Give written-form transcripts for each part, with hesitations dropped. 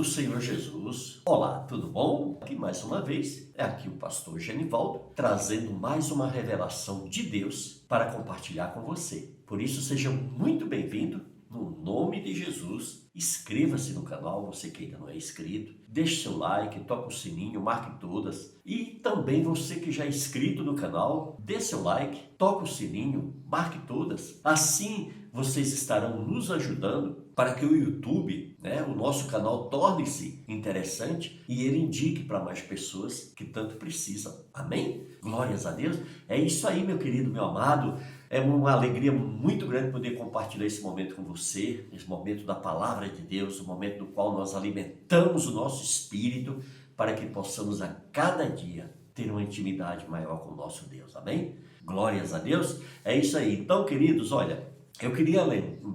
do Senhor Jesus. Olá, tudo bom? Aqui mais uma vez, aqui o pastor Genivaldo, trazendo mais uma revelação de Deus para compartilhar com você. Por isso, seja muito bem-vindo, no nome de Jesus. Inscreva-se no canal, você que ainda não é inscrito. Deixe seu like, toque o sininho, marque todas. E também você que já é inscrito no canal, dê seu like, toque o sininho, marque todas. Assim, vocês estarão nos ajudando para que o YouTube, o nosso canal, torne-se interessante e ele indique para mais pessoas que tanto precisam. Amém? Glórias a Deus. É isso aí, meu querido, meu amado. É uma alegria muito grande poder compartilhar esse momento com você, esse momento da palavra de Deus, o momento no qual nós alimentamos o nosso espírito para que possamos a cada dia ter uma intimidade maior com o nosso Deus. Amém? Glórias a Deus. É isso aí. Então, queridos, olha, eu queria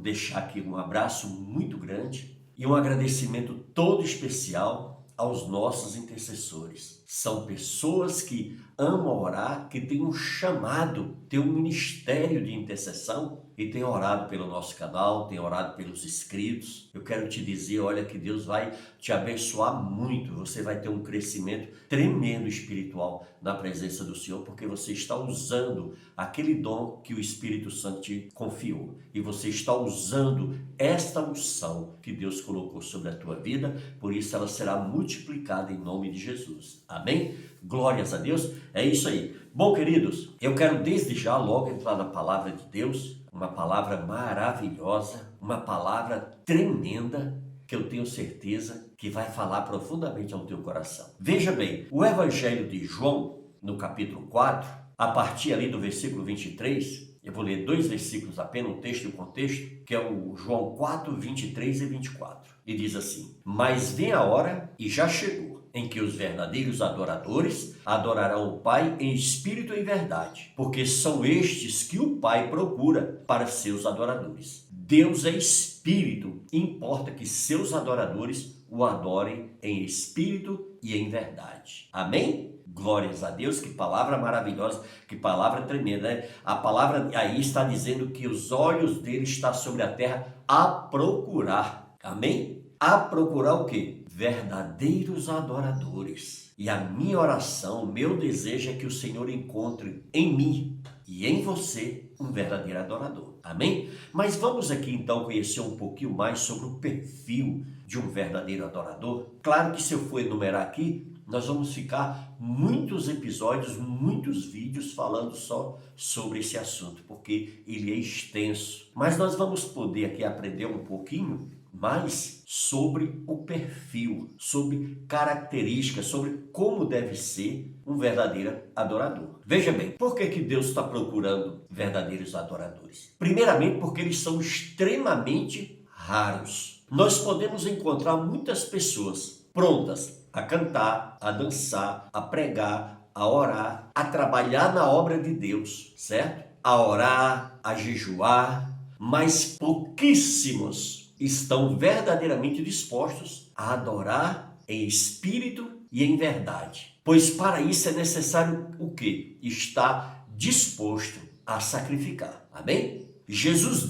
deixar aqui um abraço muito grande e um agradecimento todo especial aos nossos intercessores. São pessoas que amam orar, que têm um chamado, têm um ministério de intercessão e têm orado pelo nosso canal, têm orado pelos inscritos. Eu quero te dizer, olha, que Deus vai te abençoar muito. Você vai ter um crescimento tremendo espiritual na presença do Senhor, porque você está usando aquele dom que o Espírito Santo te confiou. E você está usando esta unção que Deus colocou sobre a tua vida, por isso ela será multiplicada em nome de Jesus. Amém? Glórias a Deus. É isso aí. Bom, queridos, eu quero desde já logo entrar na palavra de Deus, uma palavra maravilhosa, uma palavra tremenda, que eu tenho certeza que vai falar profundamente ao teu coração. Veja bem, o Evangelho de João, no capítulo 4, a partir ali do versículo 23, eu vou ler 2 versículos apenas, um texto e um contexto, que é o João 4, 23 e 24. E diz assim: Mas vem a hora, e já chegou, em que os verdadeiros adoradores adorarão o Pai em espírito e em verdade, porque são estes que o Pai procura para seus adoradores. Deus é espírito, importa que seus adoradores o adorem em espírito e em verdade. Amém? Glórias a Deus, que palavra maravilhosa, que palavra tremenda, né? A palavra aí está dizendo que os olhos dele estão sobre a terra a procurar. Amém? A procurar o quê? Verdadeiros adoradores. E a minha oração, o meu desejo é que o Senhor encontre em mim e em você um verdadeiro adorador. Amém? Mas vamos aqui então conhecer um pouquinho mais sobre o perfil de um verdadeiro adorador. Claro que se eu for enumerar aqui, nós vamos ficar muitos episódios, muitos vídeos falando só sobre esse assunto, porque ele é extenso. Mas nós vamos poder aqui aprender um pouquinho mais sobre o perfil, sobre características, sobre como deve ser um verdadeiro adorador. Veja bem, por que Deus está procurando verdadeiros adoradores? Primeiramente, porque eles são extremamente raros. Nós podemos encontrar muitas pessoas prontas a cantar, a dançar, a pregar, a orar, a trabalhar na obra de Deus, certo? A orar, a jejuar, mas pouquíssimos estão verdadeiramente dispostos a adorar em espírito e em verdade. Pois para isso é necessário o quê? Estar disposto a sacrificar. Amém? Jesus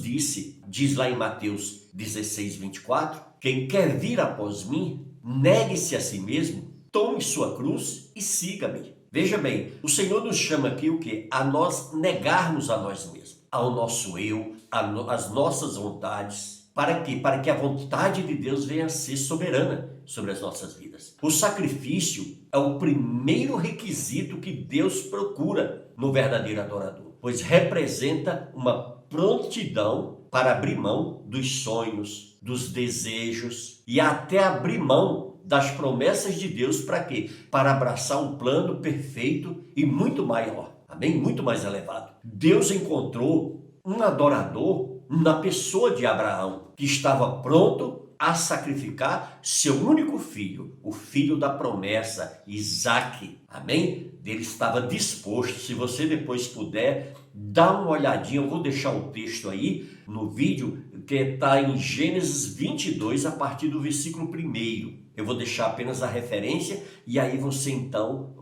diz lá em Mateus 16, 24, quem quer vir após mim, negue-se a si mesmo, tome sua cruz e siga-me. Veja bem, o Senhor nos chama aqui o quê? A nós negarmos a nós mesmos, ao nosso eu, às nossas vontades. Para quê? Para que a vontade de Deus venha a ser soberana sobre as nossas vidas. O sacrifício é o primeiro requisito que Deus procura no verdadeiro adorador, pois representa uma prontidão para abrir mão dos sonhos, dos desejos e até abrir mão das promessas de Deus. Para quê? Para abraçar um plano perfeito e muito maior, amém? Muito mais elevado. Deus encontrou um adorador na pessoa de Abraão, que estava pronto a sacrificar seu único filho, o filho da promessa, Isaque. Amém? Ele estava disposto. Se você depois puder, dá uma olhadinha, eu vou deixar o texto aí no vídeo, que está em Gênesis 22, a partir do versículo 1. Eu vou deixar apenas a referência e aí você então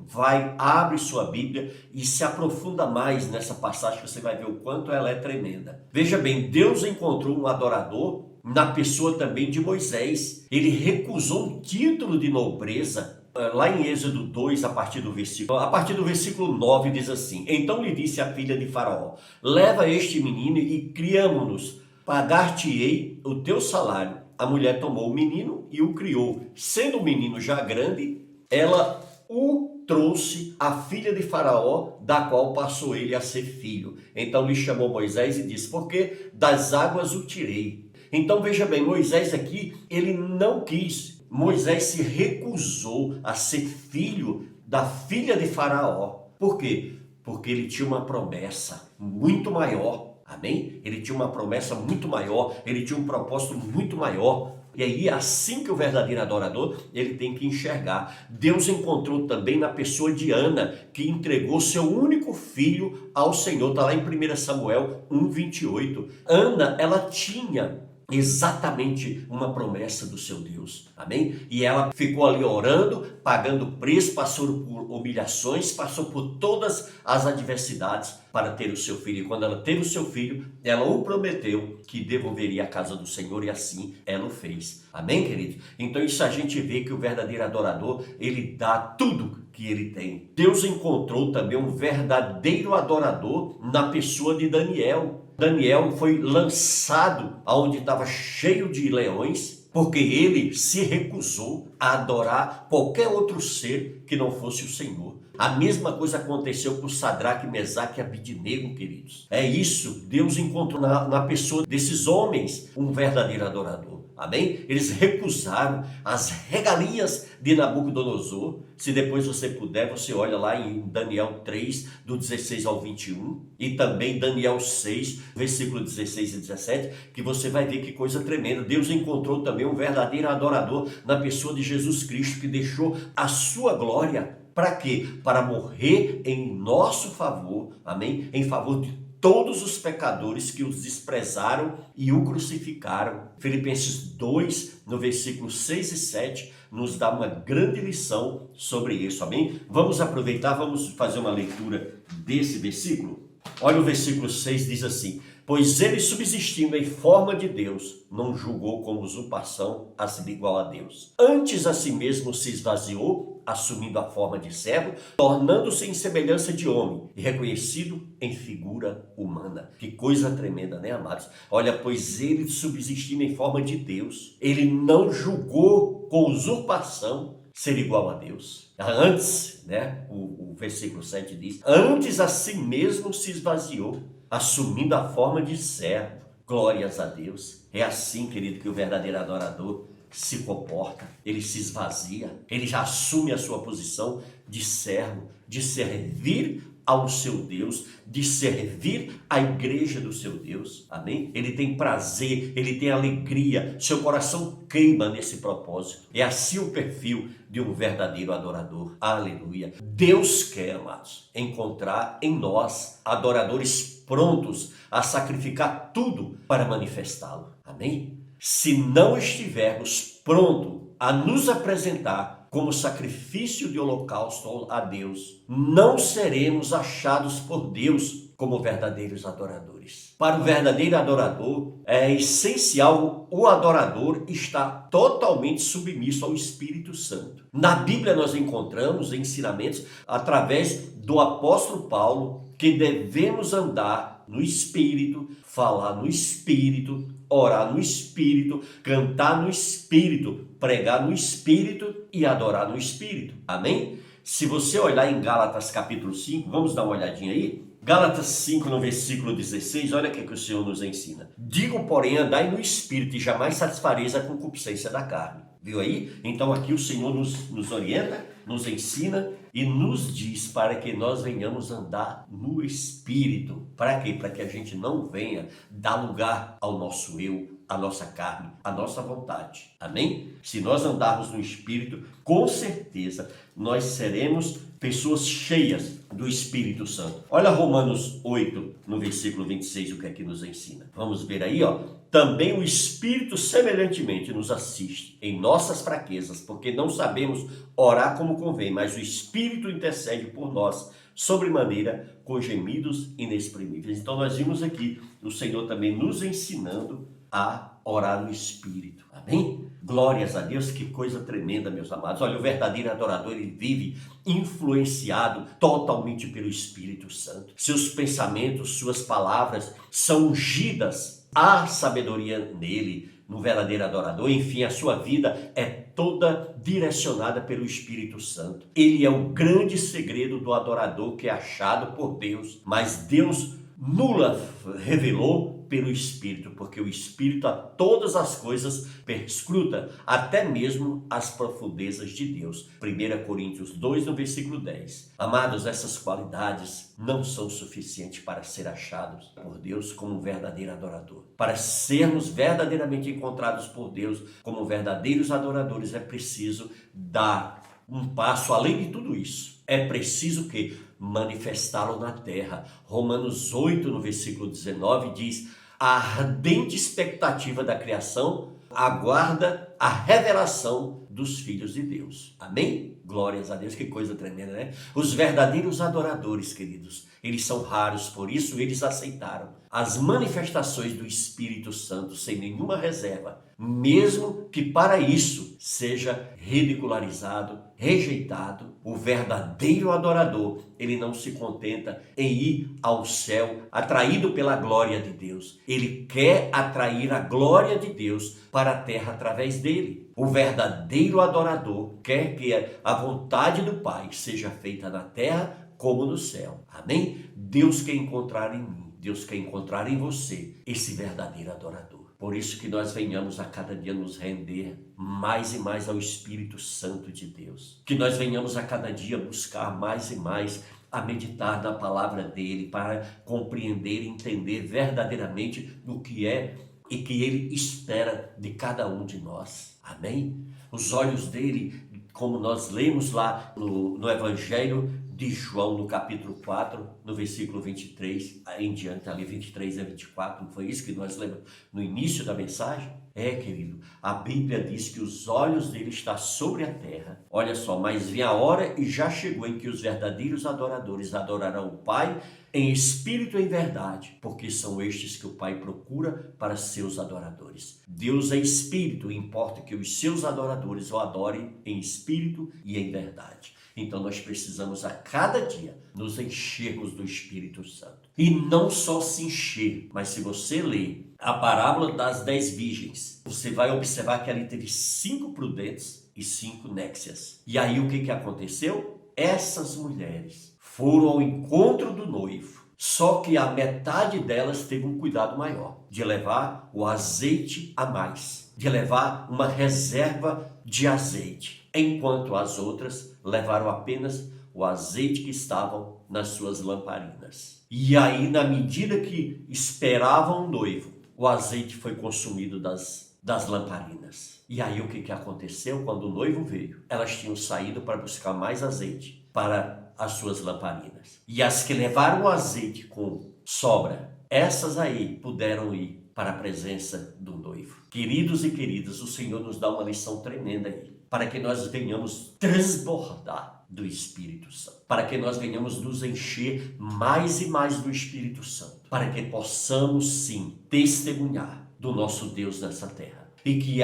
abre sua Bíblia e se aprofunda mais nessa passagem, que você vai ver o quanto ela é tremenda. Veja bem, Deus encontrou um adorador na pessoa também de Moisés. Ele recusou um título de nobreza. Lá em Êxodo 2, a partir do versículo 9, diz assim: Então lhe disse a filha de Faraó: Leva este menino e criamo-nos, pagar-te-ei o teu salário. A mulher tomou o menino e o criou. Sendo o menino já grande, ela o trouxe à filha de Faraó, da qual passou ele a ser filho. Então lhe chamou Moisés e disse: Porque das águas o tirei. Então veja bem, Moisés aqui, ele não quis. Moisés se recusou a ser filho da filha de Faraó. Por quê? Porque ele tinha uma promessa muito maior. Amém? Ele tinha uma promessa muito maior, ele tinha um propósito muito maior. E aí, assim que o verdadeiro adorador, ele tem que enxergar. Deus encontrou também na pessoa de Ana, que entregou seu único filho ao Senhor. Está lá em 1 Samuel 1:28. Ana, ela tinha exatamente uma promessa do seu Deus, amém? E ela ficou ali orando, pagando preço, passou por humilhações, passou por todas as adversidades para ter o seu filho. E quando ela teve o seu filho, ela o prometeu que devolveria a casa do Senhor, e assim ela o fez, amém, querido? Então isso a gente vê que o verdadeiro adorador, ele dá tudo que ele tem. Deus encontrou também um verdadeiro adorador na pessoa de Daniel. Daniel foi lançado aonde estava cheio de leões, porque ele se recusou a adorar qualquer outro ser que não fosse o Senhor. A mesma coisa aconteceu com Sadraque, Mesaque e Abidnego, queridos. É isso, Deus encontrou na pessoa desses homens um verdadeiro adorador. Amém? Eles recusaram as regalias de Nabucodonosor. Se depois você puder, você olha lá em Daniel 3, do 16 ao 21, e também Daniel 6, versículo 16 e 17, que você vai ver que coisa tremenda. Deus encontrou também um verdadeiro adorador na pessoa de Jesus Cristo, que deixou a sua glória. Para quê? Para morrer em nosso favor, amém? Em favor de todos os pecadores que os desprezaram e o crucificaram. Filipenses 2, no versículo 6 e 7, nos dá uma grande lição sobre isso, amém? Vamos aproveitar, vamos fazer uma leitura desse versículo. Olha o versículo 6, diz assim: Pois ele, subsistindo em forma de Deus, não julgou como usurpação a ser igual a Deus. Antes a si mesmo se esvaziou, assumindo a forma de servo, tornando-se em semelhança de homem e reconhecido em figura humana. Que coisa tremenda, né, amados? Olha, pois ele, subsistindo em forma de Deus, ele não julgou com usurpação ser igual a Deus. Antes, né, o versículo 7 diz: Antes a si mesmo se esvaziou, assumindo a forma de servo. Glórias a Deus. É assim, querido, que o verdadeiro adorador se comporta. Ele se esvazia, ele já assume a sua posição de servo, de servir ao seu Deus, de servir a igreja do seu Deus, amém? Ele tem prazer, ele tem alegria, seu coração queima nesse propósito. É assim o perfil de um verdadeiro adorador, aleluia. Deus quer, amados, encontrar em nós adoradores prontos a sacrificar tudo para manifestá-lo, amém? Se não estivermos prontos a nos apresentar como sacrifício de holocausto a Deus, não seremos achados por Deus como verdadeiros adoradores. Para o verdadeiro adorador, é essencial o adorador estar totalmente submisso ao Espírito Santo. Na Bíblia nós encontramos ensinamentos através do apóstolo Paulo que devemos andar no Espírito, falar no Espírito, orar no Espírito, cantar no Espírito, pregar no Espírito e adorar no Espírito. Amém? Se você olhar em Gálatas capítulo 5, vamos dar uma olhadinha aí? Gálatas 5, no versículo 16, olha o que o Senhor nos ensina. Digo, porém, andai no Espírito e jamais satisfareis a concupiscência da carne. Viu aí? Então aqui o Senhor nos orienta, nos ensina e nos diz para que nós venhamos andar no Espírito. Para quê? Para que a gente não venha dar lugar ao nosso eu, à nossa carne, à nossa vontade. Amém? Se nós andarmos no Espírito, com certeza nós seremos pessoas cheias do Espírito Santo. Olha Romanos 8, no versículo 26, o que é que nos ensina. Vamos ver aí, ó. Também o Espírito semelhantemente nos assiste em nossas fraquezas, porque não sabemos orar como convém, mas o Espírito intercede por nós, sobremaneira com gemidos inexprimíveis. Então nós vimos aqui o Senhor também nos ensinando a orar no Espírito. Amém? Glórias a Deus, que coisa tremenda, meus amados. Olha, o verdadeiro adorador, ele vive influenciado totalmente pelo Espírito Santo. Seus pensamentos, suas palavras são ungidas. Há sabedoria nele, no verdadeiro adorador. Enfim, a sua vida é toda direcionada pelo Espírito Santo. Ele é o grande segredo do adorador que é achado por Deus, mas Deus nula revelou pelo Espírito, porque o Espírito a todas as coisas perscruta, até mesmo as profundezas de Deus. 1 Coríntios 2, no versículo 10. Amados, essas qualidades não são suficientes para ser achados por Deus como um verdadeiro adorador. Para sermos verdadeiramente encontrados por Deus como verdadeiros adoradores, é preciso dar um passo além de tudo isso. É preciso que manifestá-lo na terra. Romanos 8, no versículo 19, diz: a ardente expectativa da criação aguarda a revelação dos filhos de Deus. Amém? Glórias a Deus, que coisa tremenda, né? Os verdadeiros adoradores, queridos, eles são raros, por isso eles aceitaram as manifestações do Espírito Santo sem nenhuma reserva, mesmo que para isso seja ridicularizado, rejeitado. O verdadeiro adorador, ele não se contenta em ir ao céu atraído pela glória de Deus. Ele quer atrair a glória de Deus para a terra através dele. O verdadeiro adorador quer que a vontade do Pai seja feita na terra como no céu. Amém? Deus quer encontrar em mim, Deus quer encontrar em você esse verdadeiro adorador. Por isso que nós venhamos a cada dia nos render mais e mais ao Espírito Santo de Deus. Que nós venhamos a cada dia buscar mais e mais a meditar na palavra dele para compreender e entender verdadeiramente o que é e que ele espera de cada um de nós. Amém? Os olhos dele, como nós lemos lá no Evangelho de João, no capítulo 4, no versículo 23, em diante, ali 23 a 24, não foi isso que nós lemos no início da mensagem? É, querido, a Bíblia diz que os olhos dele estão sobre a terra. Olha só, mas vem a hora e já chegou em que os verdadeiros adoradores adorarão o Pai em espírito e em verdade, porque são estes que o Pai procura para seus adoradores. Deus é espírito, importa que os seus adoradores o adorem em espírito e em verdade. Então nós precisamos a cada dia nos enchermos do Espírito Santo. E não só se encher, mas se você ler a parábola das 10 virgens, você vai observar que ali teve 5 prudentes e 5 nécias. E aí o que aconteceu? Essas mulheres foram ao encontro do noivo. Só que a metade delas teve um cuidado maior, de levar o azeite a mais, de levar uma reserva de azeite, enquanto as outras levaram apenas o azeite que estavam nas suas lamparinas. E aí, na medida que esperavam o noivo, o azeite foi consumido das lamparinas. E aí o que aconteceu? Quando o noivo veio, elas tinham saído para buscar mais azeite para as suas lamparinas. E as que levaram o azeite com sobra, essas aí puderam ir para a presença do noivo. Queridos e queridas, o Senhor nos dá uma lição tremenda aí, para que nós venhamos transbordar do Espírito Santo, para que nós venhamos nos encher mais e mais do Espírito Santo, para que possamos sim testemunhar do nosso Deus nessa terra, e que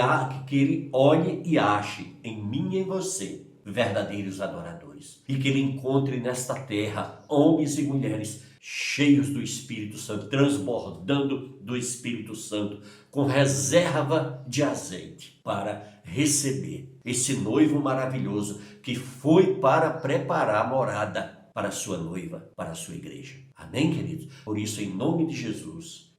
Ele olhe e ache em mim e em você verdadeiros adoradores, e que Ele encontre nesta terra homens e mulheres cheios do Espírito Santo, transbordando do Espírito Santo, com reserva de azeite para receber esse noivo maravilhoso que foi para preparar a morada para a sua noiva, para a sua igreja. Amém, queridos? Por isso, em nome de Jesus,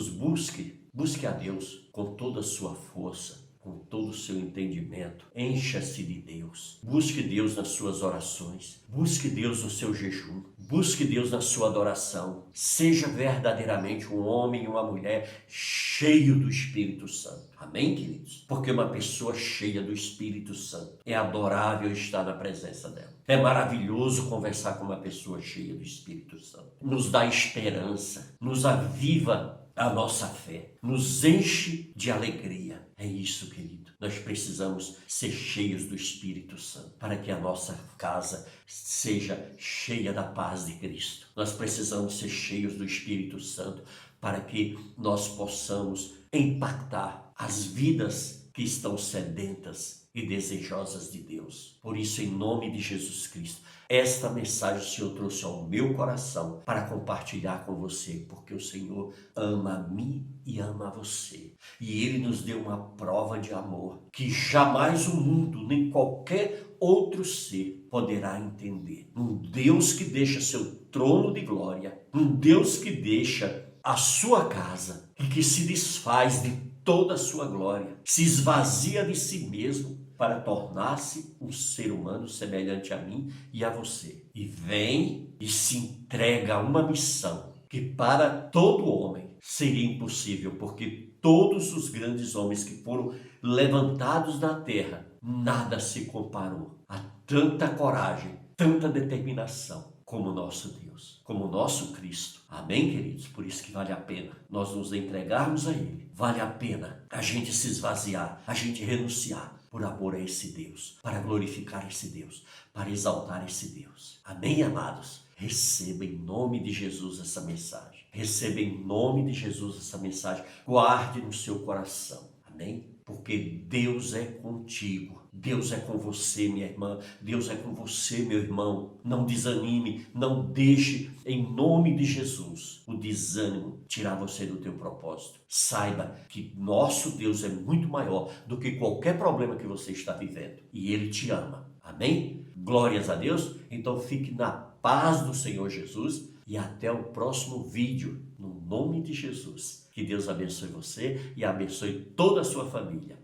busque a Deus com toda a sua força, com todo o seu entendimento. Encha-se de Deus. Busque Deus nas suas orações. Busque Deus no seu jejum. Busque Deus na sua adoração. Seja verdadeiramente um homem e uma mulher cheio do Espírito Santo. Amém, queridos? Porque uma pessoa cheia do Espírito Santo é adorável estar na presença dela. É maravilhoso conversar com uma pessoa cheia do Espírito Santo. Nos dá esperança, nos aviva a nossa fé, nos enche de alegria. É isso, querido. Nós precisamos ser cheios do Espírito Santo para que a nossa casa seja cheia da paz de Cristo. Nós precisamos ser cheios do Espírito Santo para que nós possamos impactar as vidas que estão sedentas e desejosas de Deus. Por isso, em nome de Jesus Cristo, esta mensagem o Senhor trouxe ao meu coração para compartilhar com você, porque o Senhor ama a mim e ama a você. E Ele nos deu uma prova de amor que jamais o mundo, nem qualquer outro ser poderá entender. Um Deus que deixa seu trono de glória, um Deus que deixa a sua casa e que se desfaz de toda a sua glória, se esvazia de si mesmo para tornar-se um ser humano semelhante a mim e a você. E vem e se entrega a uma missão que para todo homem seria impossível, porque todos os grandes homens que foram levantados na terra, nada se comparou a tanta coragem, tanta determinação como o nosso Deus, como o nosso Cristo. Amém, queridos? Por isso que vale a pena nós nos entregarmos a Ele. Vale a pena a gente se esvaziar, a gente renunciar por amor a esse Deus, para glorificar esse Deus, para exaltar esse Deus. Amém, amados? Receba em nome de Jesus essa mensagem. Receba em nome de Jesus essa mensagem. Guarde no seu coração. Amém? Porque Deus é contigo. Deus é com você, minha irmã. Deus é com você, meu irmão. Não desanime. Não deixe, em nome de Jesus, o desânimo tirar você do teu propósito. Saiba que nosso Deus é muito maior do que qualquer problema que você está vivendo. E Ele te ama. Amém? Glórias a Deus. Então fique na paz do Senhor Jesus. E até o próximo vídeo, no nome de Jesus. Que Deus abençoe você e abençoe toda a sua família.